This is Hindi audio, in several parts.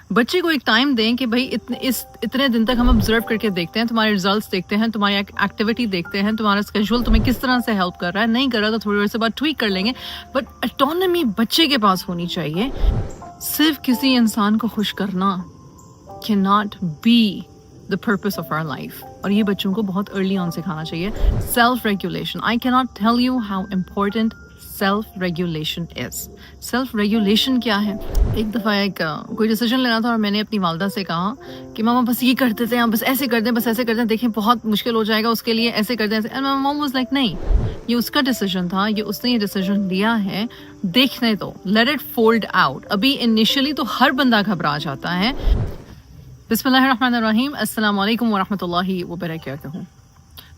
बच्चे को एक टाइम दें कि भाई इतने दिन तक हम ऑब्जर्व करके देखते हैं, तुम्हारे रिजल्ट्स देखते हैं, तुम्हारी एक्टिविटी देखते हैं, तुम्हारा स्केड्यूल तुम्हें किस तरह से हेल्प कर रहा है, नहीं कर रहा तो थोड़ी देर से बाद ट्वीक कर लेंगे, बट ऑटोनॉमी बच्चे के पास होनी चाहिए। सिर्फ किसी इंसान को खुश करना can not be the purpose of our life, और ये बच्चों को बहुत अर्ली ऑन सिखाना चाहिए। Self regulation, I can not tell you how important self regulation is. Self regulation क्या है? एक दफ़ा कोई डिसीजन लेना था और मैंने अपनी वालदा से कहा कि मामा बस ये कर देते हैं, बस ऐसे कर दें, बस ऐसे कर दें, देखें बहुत मुश्किल हो जाएगा उसके लिए, ऐसे कर दें ऐसे। And my mom was like नहीं, ये उसका डिसीजन था, ये उसने ये डिसीजन लिया है, देखने दो, लेट इट फोल्ड आउट। अभी इनिशियली तो हर बंदा घबरा जाता है। बिस्मिल्लाहिर्रहमानिर्रहीम, अस्सलाम वालेकुम वरहमतुल्लाहि वबरकातुहू।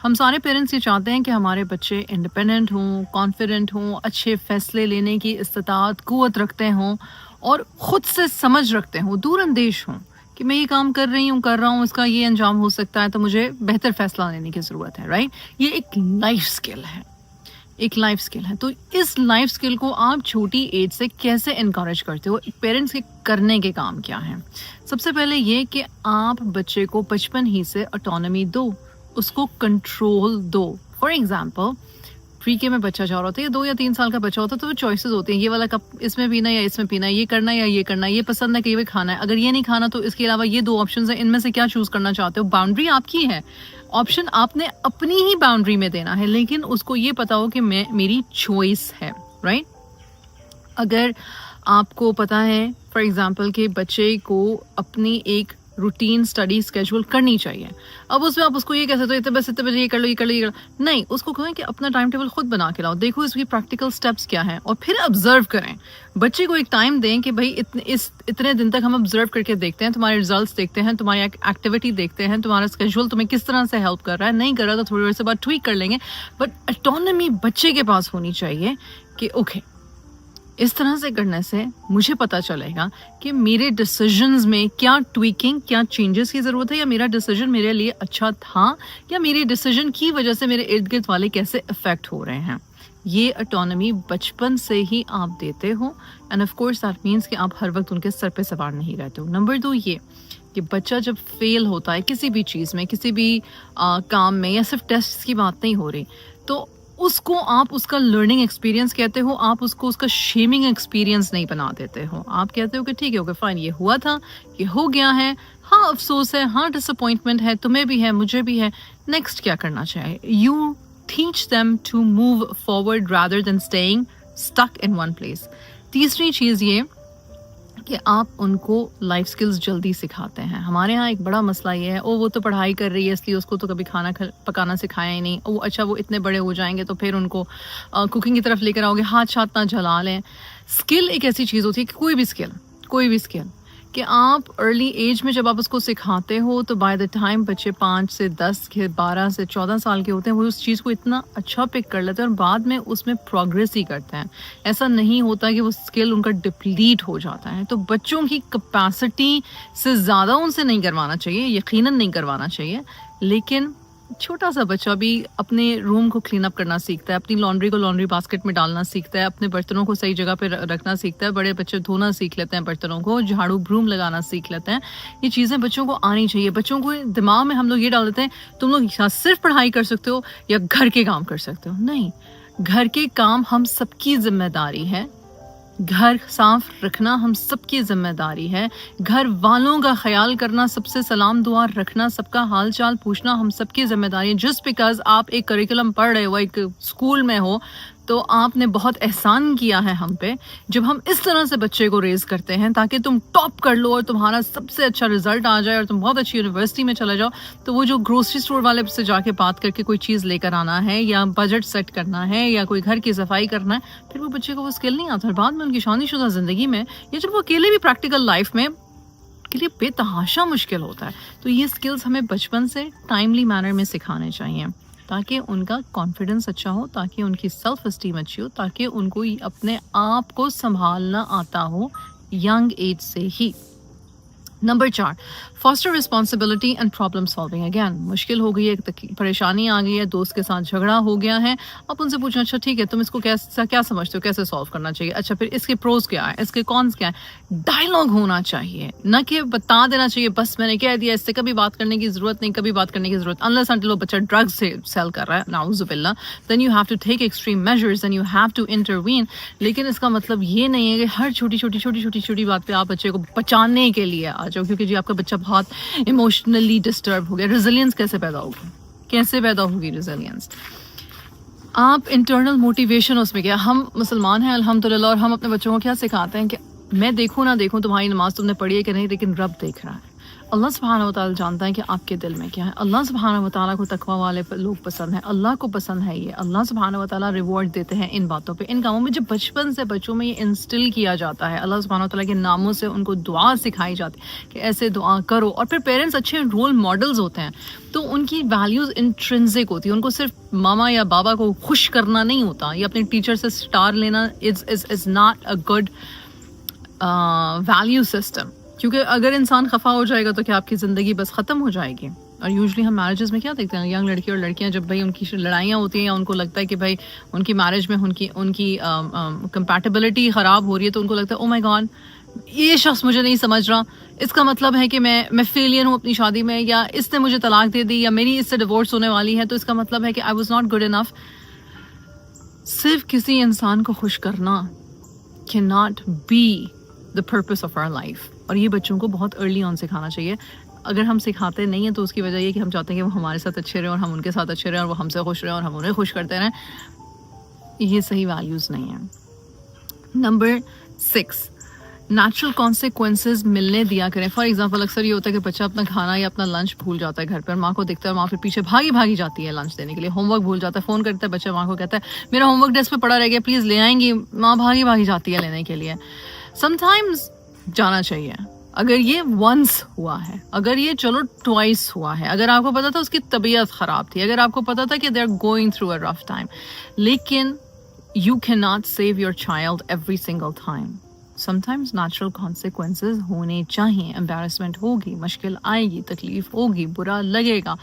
हम सारे पेरेंट्स ये चाहते हैं कि हमारे बच्चे इंडिपेंडेंट हों, कॉन्फिडेंट हों, अच्छे फ़ैसले लेने की इस्तात क़ुव्वत रखते हों और ख़ुद से समझ रखते हों, दूरअंदेश हों कि मैं ये काम कर रही हूँ, कर रहा हूँ, इसका ये अंजाम हो सकता है, तो मुझे बेहतर फ़ैसला लेने की ज़रूरत है, राइट? ये एक लाइफ स्किल है, एक लाइफ स्किल है। तो इस लाइफ स्किल को आप छोटी एज से कैसे इनकरेज करते हो? पेरेंट्स के करने के काम क्या हैं? सबसे पहले ये कि आप बच्चे को बचपन ही से ऑटोनॉमी दो, उसको कंट्रोल दो। फॉर एग्जाम्पल, प्री के में बच्चा जा रहा होता है, 2 या 3 साल का बच्चा होता है, तो वो चॉइसेस होती हैं, ये वाला कप इसमें पीना है या इसमें पीना है, ये करना है या ये करना है, ये पसंद है कि ये खाना है, अगर ये नहीं खाना तो इसके अलावा ये 2 ऑप्शंस हैं, इनमें से क्या चूज करना चाहते हो? बाउंड्री आपकी है, ऑप्शन आपने अपनी ही बाउंड्री में देना है, लेकिन उसको ये पता हो कि मेरी चॉइस है, राइट? अगर आपको पता है फॉर एग्जाम्पल कि बच्चे को अपनी एक रूटीन स्टडी स्केड्यूल करनी चाहिए, अब उसमें आप उसको ये कह सकते हो इतने बजे ये कर लो, ये कर लो, ये कर लो, नहीं, उसको कहें कि अपना टाइम टेबल खुद बना के लाओ, देखो इसकी प्रैक्टिकल स्टेप्स क्या हैं, और फिर ऑब्जर्व करें। बच्चे को एक टाइम दें कि भाई इतने दिन तक हम ऑब्जर्व करके देखते हैं, तुम्हारे रिजल्ट्स देखते हैं, तुम्हारी एक्टिविटी देखते हैं, तुम्हारा स्केड्यूल तुम्हें किस तरह से हेल्प कर रहा है, नहीं कर रहा तो थोड़ी देर से बाद ट्वीक कर लेंगे, बट ऑटोनॉमी बच्चे के पास होनी चाहिए कि ओके, इस तरह से करने से मुझे पता चलेगा कि मेरे डिसीजंस में क्या ट्वीकिंग, क्या चेंजेस की ज़रूरत है, या मेरा डिसीजन मेरे लिए अच्छा था, या मेरे डिसीजन की वजह से मेरे इर्द गिर्द वाले कैसे अफेक्ट हो रहे हैं। ये ऑटोनॉमी बचपन से ही आप देते हो, end of course that means कि आप हर वक्त उनके सर पे सवार नहीं रहते हो। नंबर 2 ये कि बच्चा जब फेल होता है किसी भी चीज़ में, किसी भी काम में, या सिर्फ टेस्ट की बात नहीं हो रही, तो उसको आप उसका लर्निंग एक्सपीरियंस कहते हो, आप उसको उसका शेमिंग एक्सपीरियंस नहीं बना देते हो। आप कहते हो कि ठीक है, ओके फाइन, ये हुआ था, ये हो गया है, हाँ अफसोस है, हाँ डिसअपॉइंटमेंट है, तुम्हें भी है, मुझे भी है, नेक्स्ट क्या करना चाहिए? You teach them to move forward rather than staying stuck in one place. तीसरी चीज़ ये कि आप उनको लाइफ स्किल्स जल्दी सिखाते हैं। हमारे यहाँ एक बड़ा मसला ये है, वो तो पढ़ाई कर रही है इसलिए उसको तो कभी खाना पकाना सिखाया ही नहीं, वो अच्छा वो इतने बड़े हो जाएंगे तो फिर उनको कुकिंग की तरफ लेकर आओगे, हाथ छात ना जला लें। स्किल एक ऐसी चीज़ होती है कि कोई भी स्किल कि आप अर्ली एज में जब आप उसको सिखाते हो तो बाय द टाइम बच्चे 5 से 10 के 12 से 14 साल के होते हैं, वो उस चीज़ को इतना अच्छा पिक कर लेते हैं और बाद में उसमें प्रोग्रेस ही करते हैं। ऐसा नहीं होता कि वो स्किल उनका डिप्लीट हो जाता है। तो बच्चों की कैपेसिटी से ज़्यादा उनसे नहीं करवाना चाहिए, यकीनन नहीं करवाना चाहिए, लेकिन छोटा सा बच्चा भी अपने रूम को क्लीन अप करना सीखता है, अपनी लॉन्ड्री को लॉन्ड्री बास्केट में डालना सीखता है, अपने बर्तनों को सही जगह पे रखना सीखता है। बड़े बच्चे धोना सीख लेते हैं, बर्तनों को झाड़ू ब्रूम लगाना सीख लेते हैं। ये चीज़ें बच्चों को आनी चाहिए। बच्चों को दिमाग में हम लोग ये डाल देते हैं तुम लोग सिर्फ पढ़ाई कर सकते हो या घर के काम कर सकते हो। नहीं, घर के काम हम सबकी जिम्मेदारी है, घर साफ रखना हम सबकी जिम्मेदारी है, घर वालों का ख्याल करना, सबसे सलाम दुआ रखना, सबका हाल चाल पूछना हम सबकी जिम्मेदारी है। जस्ट बिकॉज आप एक करिकुलम पढ़ रहे हो, एक स्कूल में हो, तो आपने बहुत एहसान किया है हम पे जब हम इस तरह से बच्चे को रेज करते हैं ताकि तुम टॉप कर लो और तुम्हारा सबसे अच्छा रिजल्ट आ जाए और तुम बहुत अच्छी यूनिवर्सिटी में चले जाओ। तो वो जो ग्रोसरी स्टोर वाले से जाके बात करके कोई चीज़ लेकर आना है, या बजट सेट करना है, या कोई घर की सफाई करना है, फिर वो बच्चे को वो स्किल नहीं आता। और बाद में उनकी शादीशुदा ज़िंदगी में, या जब वो अकेले भी प्रैक्टिकल लाइफ में के लिए बेतहाशा मुश्किल होता है। तो ये स्किल्स हमें बचपन से टाइमली मैनर में सिखाने चाहिए ताकि उनका कॉन्फिडेंस अच्छा हो, ताकि उनकी सेल्फ एस्टीम अच्छी हो, ताकि उनको अपने आप को संभालना आता हो यंग एज से ही। Number 4, foster responsibility and problem solving. Again मुश्किल हो गई है, परेशानी आ गई है, दोस्त के साथ झगड़ा हो गया है, आप उनसे पूछें अच्छा ठीक है तुम इसको कैसा क्या समझते हो, कैसे सॉल्व करना चाहिए, अच्छा फिर इसके प्रोज क्या है, इसके कॉन्स क्या है। डायलॉग होना चाहिए, न कि बता देना चाहिए बस मैंने कह दिया, इससे कभी बात करने की जरूरत नहीं, कभी बात करने की जरूरत, अनलेस अंटिल वो बच्चा ड्रग्स से सेल कर रहा है, नाउजुबिल्लाह, then you have to take extreme measures, then you have to intervene. लेकिन इसका मतलब ये नहीं है कि हर छोटी छोटी बात पे आप बच्चे को बचाने के लिए आ जाओ, क्योंकि जी आपका बच्चा बहुत इमोशनली डिस्टर्ब हो गया। रेजिलियंस कैसे पैदा होगी, कैसे पैदा होगी रेजिलियंस? आप इंटरनल मोटिवेशन उसमें क्या, हम मुसलमान हैं अल्हम्दुलिल्लाह, और हम अपने बच्चों को क्या सिखाते हैं कि मैं देखूँ ना देखूँ तुम्हारी नमाज तुमने पढ़ी है कि नहीं, लेकिन रब देख रहा है। अल्लाह सुब्हानहू व तआला जानता है कि आपके दिल में क्या है। अल्लाह सुब्हानहू व तआला को तकवा वाले लोग पसंद हैं, अल्लाह को पसंद है ये। अल्लाह सुब्हानहू व तआला रिवॉर्ड देते हैं इन बातों पे, इन कामों में। जब बचपन से बच्चों में ये इंस्टिल किया जाता है, अल्लाह सुब्हानहू व तआला के नामों से उनको दुआ सिखाई जाती है कि ऐसे दुआ करो, और फिर पेरेंट्स अच्छे रोल मॉडल्स होते हैं, तो उनकी वैल्यूज़ इंट्रिंसिक होती है। उनको सिर्फ मामा या बाबा को खुश करना नहीं होता, या अपने टीचर से स्टार लेना is not a good value system. क्योंकि अगर इंसान खफा हो जाएगा तो क्या आपकी ज़िंदगी बस ख़त्म हो जाएगी? और यूजुअली हम मैरिजेस में क्या देखते हैं, यंग लड़के और लड़कियां जब भाई उनकी लड़ाइयाँ होती हैं, या उनको लगता है कि भाई उनकी मैरिज में उनकी कंपैटिबिलिटी ख़राब हो रही है, तो उनको लगता है ओ माय गॉड ये शख्स मुझे नहीं समझ रहा, इसका मतलब है कि मैं फेलियर हूँ अपनी शादी में, या इसने मुझे तलाक दे दी, या मेरी इससे डिवोर्स होने वाली है, तो इसका मतलब है कि I was not good enough. सिर्फ किसी इंसान को खुश करना can not be the purpose of our life, और ये बच्चों को बहुत अर्ली ऑन सिखाना चाहिए। अगर हम सिखाते नहीं हैं तो उसकी वजह ये कि हम चाहते हैं कि वो हमारे साथ अच्छे रहें और हम उनके साथ अच्छे रहें, और वो हमसे खुश रहें और हम उन्हें खुश करते रहें। ये सही वैल्यूज़ नहीं है। नंबर 6, नेचुरल कॉन्सिक्वेंसेज मिलने दिया करें। फॉर एग्जांपल अक्सर ये होता है कि बच्चा अपना खाना या अपना लंच भूल जाता है घर पर, माँ को दिखता है, माँ फिर पीछे भागी जाती है लंच देने के लिए, होमवर्क भूल जाता है, फ़ोन करता है बच्चा, माँ को कहता है मेरा होमवर्क डेस्क पे पड़ा रह गया प्लीज़ ले आएंगी, माँ भागी जाती है लेने के लिए। समटाइम्स जाना चाहिए। अगर ये वंस हुआ है, अगर ये चलो ट्वाइस हुआ है, अगर आपको पता था उसकी तबीयत ख़राब थी, अगर आपको पता था कि they are going through a rough time, लेकिन you can not save your child every single time. Sometimes natural consequences होने चाहिए। एम्बैरसमेंट होगी, मुश्किल आएगी, तकलीफ होगी, बुरा लगेगा,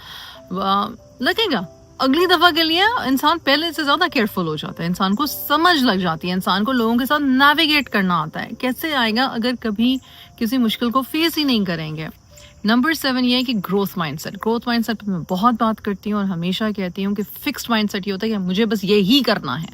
अगली दफ़ा के लिए इंसान पहले से ज़्यादा केयरफुल हो जाता है, इंसान को समझ लग जाती है, इंसान को लोगों के साथ नेविगेट करना आता है। कैसे आएगा अगर कभी किसी मुश्किल को फेस ही नहीं करेंगे। नंबर 7 ये है कि ग्रोथ माइंडसेट। ग्रोथ माइंडसेट पर मैं बहुत बात करती हूँ और हमेशा कहती हूँ कि फिक्स्ड माइंडसेट ये होता है कि मुझे बस यही करना है,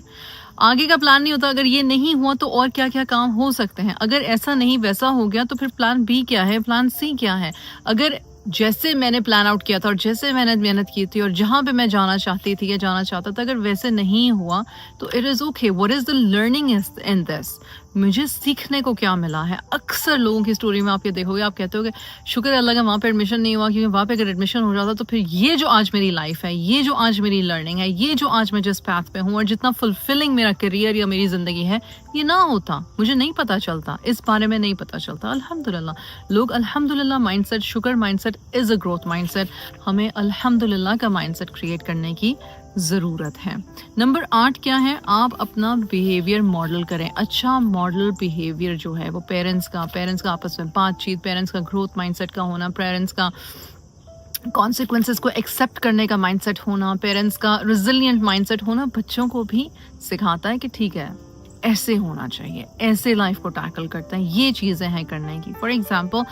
आगे का प्लान नहीं होता। अगर ये नहीं हुआ तो और क्या क्या काम हो सकते हैं, अगर ऐसा नहीं वैसा हो गया तो फिर प्लान बी क्या है, प्लान सी क्या है। अगर जैसे मैंने प्लान आउट किया था और जैसे मैंने मेहनत की थी और जहाँ पे मैं जाना चाहती थी या जाना चाहता था, अगर वैसे नहीं हुआ तो it is okay. What is the learning in this, मुझे सीखने को क्या मिला है। अक्सर लोगों की स्टोरी में आप ये देखोगे, आप कहते होगे शुक्र अल्लाह का वहाँ पे एडमिशन नहीं हुआ, क्योंकि वहाँ पे अगर एडमिशन हो जाता तो फिर ये जो आज मेरी लाइफ है, ये जो आज मेरी लर्निंग है, ये जो आज मैं जिस पैथ पे हूँ और जितना फुलफिलिंग मेरा करियर या मेरी ज़िंदगी है, ये ना होता, मुझे नहीं पता चलता, इस बारे में नहीं पता चलता। अल्हम्दुलिल्लाह लोग अल्हम्दुलिल्लाह माइंडसेट, शुक्र mindset is a growth mindset. हमें अल्हम्दुलिल्लाह का माइंडसेट क्रिएट करने की ज़रूरत है। नंबर 8 क्या है, आप अपना बिहेवियर मॉडल करें। अच्छा मॉडल बिहेवियर जो है वो पेरेंट्स का आपस में बातचीत, पेरेंट्स का ग्रोथ माइंडसेट का होना, पेरेंट्स का कॉन्सिक्वेंसेस को एक्सेप्ट करने का माइंडसेट होना, पेरेंट्स का रिजिलियंट माइंडसेट होना बच्चों को भी सिखाता है कि ठीक है ऐसे होना चाहिए, ऐसे लाइफ को टैकल करते हैं, ये चीज़ें हैं करने की। फॉर एग्जांपल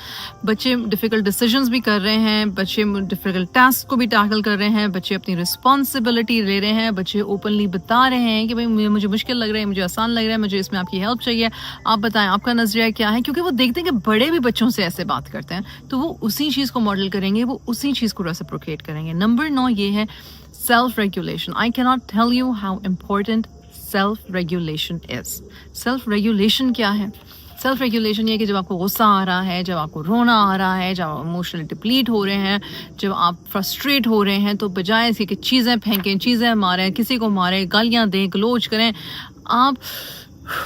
बच्चे डिफ़िकल्ट डिसीजंस भी कर रहे हैं, बच्चे डिफ़िकल्ट टास्क को भी टैकल कर रहे हैं, बच्चे अपनी रिस्पॉन्सिबिलिटी ले रहे हैं, बच्चे ओपनली बता रहे हैं कि भाई मुझे मुश्किल लग रहा है, मुझे आसान लग रहा है, मुझे इसमें आपकी हेल्प चाहिए, आप बताएं आपका नज़रिया क्या है। क्योंकि वो देखते हैं कि बड़े भी बच्चों से ऐसे बात करते हैं, तो वो उसी चीज़ को मॉडल करेंगे, वो उसी चीज़ को रेसिप्रोकेट करेंगे। नंबर 9 ये है self regulation. I can not tell you how important self regulation is. Self regulation क्या है? सेल्फ रेगुलेशन ये है कि जब आपको गुस्सा आ रहा है, जब आपको रोना आ रहा है, जब आप इमोशनली डिप्लीट हो रहे हैं, जब आप फ्रस्ट्रेट हो रहे हैं, तो बजाय इसके कि चीज़ें फेंकें, चीज़ें मारें, किसी को मारें, गालियाँ दें, गलोच करें, आप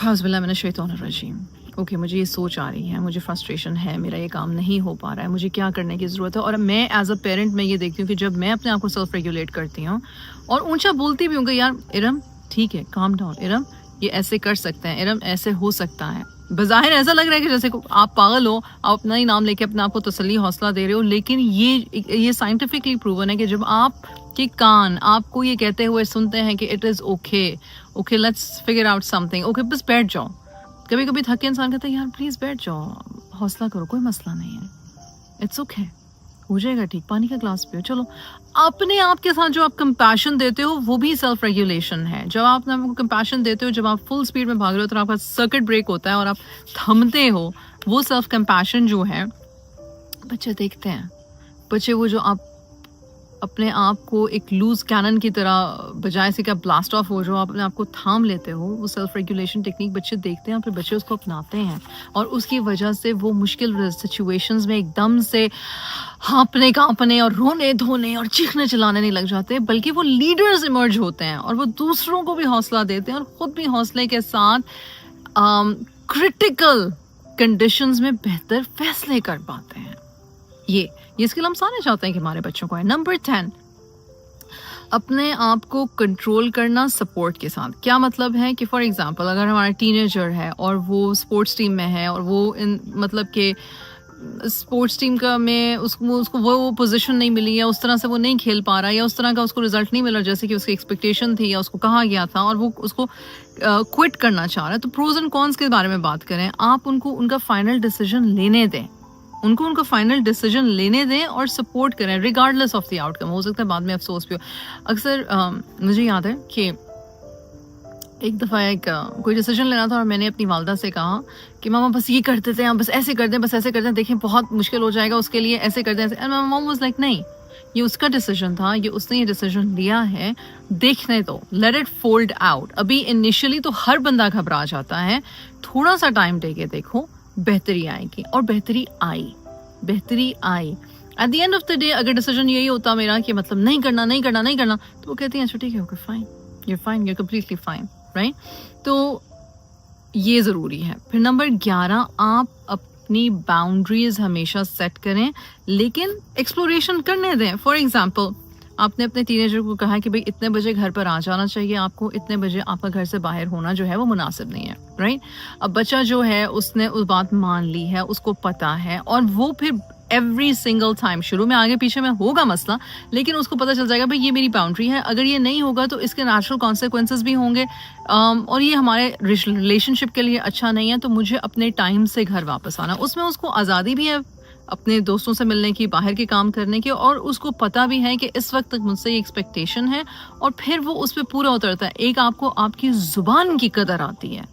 औज़ुबिल्लाह मिनश शैतानिर रजीम, ओके मुझे ये सोच आ रही है, मुझे फ्रस्ट्रेशन है, मेरा ये काम नहीं हो पा रहा है, मुझे क्या करने की ज़रूरत है। और मैं एज अ पेरेंट मैं ये देखती हूँ कि जब मैं अपने आप को सेल्फ रेगुलेट करती हूँ और ऊंचा बोलती भी हूँ कि यार इरम ठीक है, काम डाउन, इरम ये ऐसे कर सकते हैं, इरम ऐसे हो सकता है, बज़ाहिर ऐसा लग रहा है कि जैसे आप पागल हो, आप अपना ही नाम लेके अपने आप को तसल्ली हौसला दे रहे हो, लेकिन ये साइंटिफिकली प्रूवन है कि जब आप के कान आपको ये कहते हुए सुनते हैं कि it is okay, okay let's figure out something, okay बस बैठ जाओ। कभी कभी थके इंसान कहता है यार प्लीज़ बैठ जाओ, हौसला करो, कोई मसला नहीं है, इट्स ओके, हो जाएगा ठीक, पानी का ग्लास पियो, चलो। अपने आप के साथ जो आप कंपैशन देते हो वो भी सेल्फ रेगुलेशन है। जब आप अपने आपको कंपैशन देते हो, जब आप फुल स्पीड में भाग रहे हो तो आपका सर्किट ब्रेक होता है और आप थमते हो, वो सेल्फ कंपैशन जो है बच्चे देखते हैं। बच्चे वो जो आप अपने आप को एक लूज कैनन की तरह बजाय से क्या ब्लास्ट ऑफ हो, जो आप अपने आप को थाम लेते हो, वो सेल्फ रेगुलेशन टेक्निक बच्चे देखते हैं और फिर बच्चे उसको अपनाते हैं और उसकी वजह से वो मुश्किल सिचुएशंस में एकदम से हाँपने कांपने और रोने धोने और चीखने चिल्लाने नहीं लग जाते, बल्कि वो लीडर्स इमर्ज होते हैं और वो दूसरों को भी हौसला देते हैं और ख़ुद भी हौसले के साथ क्रिटिकल कंडीशंस में बेहतर फैसले कर पाते हैं। ये स्किल हम सारे चाहते हैं कि हमारे बच्चों को है। नंबर 10, अपने आप को कंट्रोल करना सपोर्ट के साथ। क्या मतलब है कि फॉर एग्जांपल अगर हमारा टीनेजर है और वो स्पोर्ट्स टीम में है और वो मतलब कि स्पोर्ट्स टीम का में उसको वो पोजीशन नहीं मिली या उस तरह से वो नहीं खेल पा रहा या उस तरह का उसको रिजल्ट नहीं मिला जैसे कि उसकी एक्सपेक्टेशन थी या उसको कहा गया था और वो उसको क्विट करना चाह रहा है, तो प्रोज एंड कॉन्स के बारे में बात करें। आप उनको उनका फाइनल डिसीजन लेने दें, उनको उनका फाइनल डिसीजन लेने दें और सपोर्ट करें रिगार्डलेस ऑफ द आउटकम। हो सकता है बाद में अफसोस भी हो। अक्सर मुझे याद है कि एक दफ़ा कोई डिसीजन लेना था और मैंने अपनी वालदा से कहा कि मामा बस ये कर देते हैं, बस ऐसे कर दें, बस ऐसे कर दें, देखें बहुत मुश्किल हो जाएगा उसके लिए, ऐसे कर दें ऐसे। And my mom was like नहीं, ये उसका डिसीजन था, ये उसने ये डिसीजन लिया है, देखने दो, लेट इट फोल्ड आउट। अभी इनिशियली तो हर बंदा घबरा जाता है, थोड़ा सा टाइम देके देखो, बेहतरी आएगी। और बेहतरी आई। At the end of the day अगर डिसीजन यही होता मेरा कि मतलब नहीं करना, तो वो कहती हैं अच्छा ठीक है, okay fine, you're completely fine, right? तो ये ज़रूरी है। फिर नंबर 11, आप अपनी बाउंड्रीज हमेशा सेट करें लेकिन एक्सप्लोरेशन करने दें। फॉर एग्जाम्पल आपने अपने टीनेजर को कहा कि भाई इतने बजे घर पर आ जाना चाहिए आपको, इतने बजे आपका घर से बाहर होना जो है वो मुनासिब नहीं है, राइट? अब बच्चा जो है उसने उस बात मान ली है, उसको पता है और वो फिर एवरी सिंगल टाइम, शुरू में आगे पीछे में होगा मसला, लेकिन उसको पता चल जाएगा भाई ये मेरी बाउंड्री है, अगर ये नहीं होगा तो इसके नेचुरल कॉन्सिक्वेंसेस भी होंगे और ये हमारे रिलेशनशिप के लिए अच्छा नहीं है, तो मुझे अपने टाइम से घर वापस आना। उसमें उसको आज़ादी भी है अपने दोस्तों से मिलने की, बाहर के काम करने की, और उसको पता भी है कि इस वक्त तक मुझसे ये एक्सपेक्टेशन है और फिर वो उस पर पूरा उतरता है। एक आपको आपकी ज़ुबान की कदर आती है।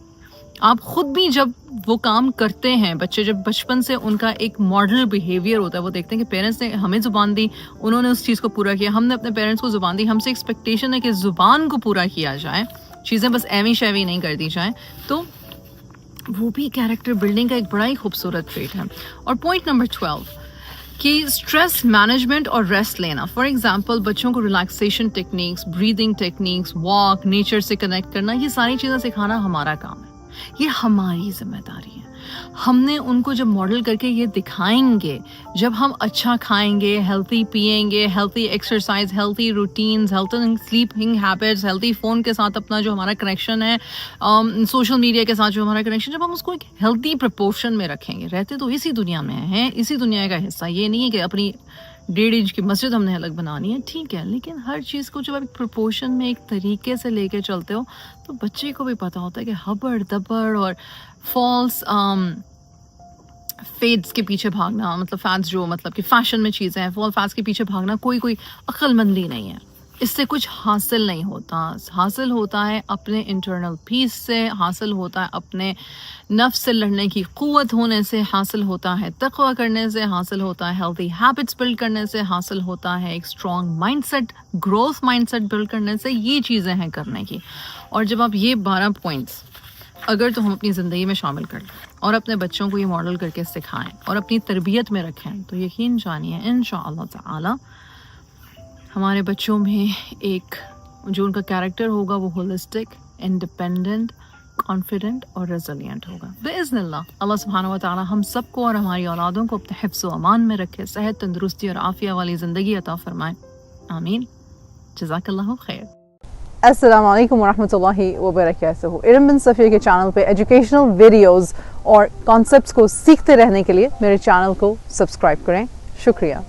आप खुद भी जब वो काम करते हैं, बच्चे जब बचपन से उनका एक मॉडल बिहेवियर होता है, वो देखते हैं कि पेरेंट्स ने हमें ज़ुबान दी, उन्होंने उस चीज़ को पूरा किया, हमने अपने पेरेंट्स को ज़ुबान दी, हमसे एक्सपेक्टेशन है कि ज़ुबान को पूरा किया जाए, चीज़ें बस एवी शैवी नहीं कर दी जाएँ, तो वो भी कैरेक्टर बिल्डिंग का एक बड़ा ही खूबसूरत ट्रेट है। और पॉइंट नंबर 12 कि स्ट्रेस मैनेजमेंट और रेस्ट लेना। फॉर एग्जांपल बच्चों को relaxation techniques, breathing techniques, walk, nature से कनेक्ट करना, ये सारी चीज़ें सिखाना हमारा काम है, ये हमारी जिम्मेदारी है। हमने उनको जब मॉडल करके ये दिखाएंगे, जब हम अच्छा खाएंगे, हेल्थी पिएंगे, healthy exercise, healthy routines, healthy sleeping habits, healthy phone के साथ अपना जो हमारा कनेक्शन है, सोशल मीडिया के साथ जो हमारा कनेक्शन, जब हम उसको एक हेल्थी प्रपोर्शन में रखेंगे, रहते तो इसी दुनिया में हैं, इसी दुनिया का हिस्सा, ये नहीं है कि अपनी 1.5 इंच की मस्जिद हमने अलग बनानी है, ठीक है, लेकिन हर चीज़ को जब आप एक प्रोपोर्शन में एक तरीके से लेके चलते हो तो बच्चे को भी पता होता है कि हबड़ दबड़ और फॉल्स फेड्स के पीछे भागना, मतलब फैड्स जो मतलब कि फैशन में चीज़ें हैं, फॉल फैड्स के पीछे भागना कोई अक्लमंदी नहीं है, इससे कुछ हासिल नहीं होता। हासिल होता है अपने इंटरनल पीस से, हासिल होता है अपने नफ्स से लड़ने की क़ुव्वत होने से, हासिल होता है तक़वा करने से, हासिल होता है हेल्थी हैबिट्स बिल्ड करने से, हासिल होता है एक strong mindset, growth mindset build करने से। ये चीज़ें हैं करने की। और जब आप ये 12 पॉइंट्स अगर तो हम अपनी ज़िंदगी में शामिल कर लें और अपने बच्चों को ये मॉडल करके सिखाएं और अपनी तरबियत में रखें, तो यकीन जानिए इंशाअल्लाह ताला हमारे बच्चों में एक जो उनका कैरेक्टर होगा वो होलिस्टिक, इंडिपेंडेंट, कॉन्फिडेंट और रेजिलिएंट होगा बिइज़्निल्लाह। अल्लाह सुब्हानहू व तआला हम सबको और हमारी औलादों को अपने हिफ्ज़ व अमान में रखे, सेहत, तंदुरुस्ती और आफिया वाली ज़िंदगी अता फरमाए। आमीन। जज़ाकल्लाहु खैर। अस्सलाम वालेकुम वरहमतुल्लाहि वबरकातुहू। इरम बिन सफ़िया के चैनल पे एजुकेशनल वीडियोस और कॉन्सेप्ट्स को सीखते रहने के लिए मेरे चैनल को सब्सक्राइब करें। शुक्रिया।